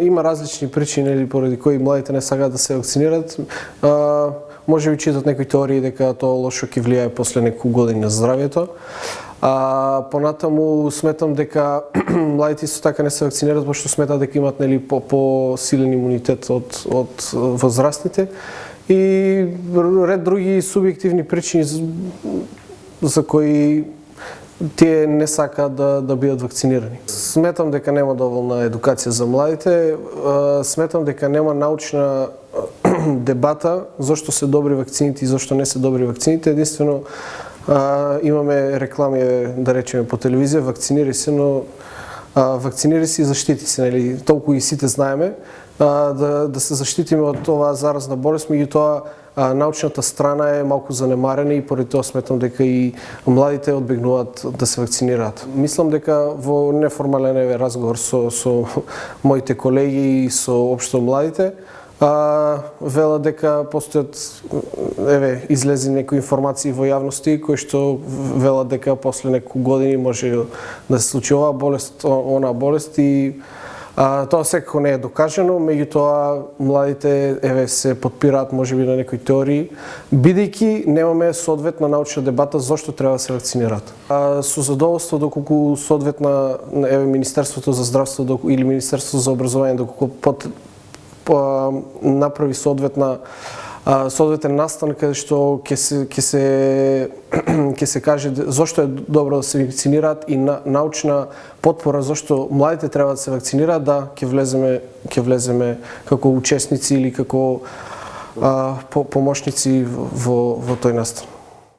Има различни причини поради кои младите не сакаат да се вакцинират. Може би читат некои теории дека тоа лошо ќе влијае после неколку години на здравјето. Понатаму сметам дека младите исто така не се вакцинираат пошто сметаат дека имаат по-силен имунитет од возрастните и ред други субјективни причини за кои тие не сакаат да бидат вакцинирани. Сметам дека нема доволна едукација за младите, сметам дека нема научна дебата зошто се добри вакцините и зошто не се добри вакцините. Единствено имаме реклами, да речеме, по телевизија, вакцинирај се, но вакцинирај се и заштити се, нели? Толку и сите знаеме, да се заштитиме од оваа заразна болест, меѓутоа научната страна е малку занемарена и поради тоа сметам дека и младите одбегнуваат да се вакцинираат. Мислам дека во неформален разговор со моите колеги и со општо младите, велат дека постојат, излезе некои информации во јавности кои што велат дека после неколку години може да се случи оваа болест, онаа болест и тоа секако не е докажано, меѓутоа младите се подпираат можеби на некои теории, бидејќи немаме соодветна научна дебата зошто треба да се вакцинираат. Со задоволство доколку соодветна Министерството за здравство или Министерството за образование доколку направи соодветен настан каде што ќе се каже зошто е добро да се вакцинираат и научна потпора зошто младите треба да се вакцинираат, да ќе влеземе како учесници или како помошници во тој настан.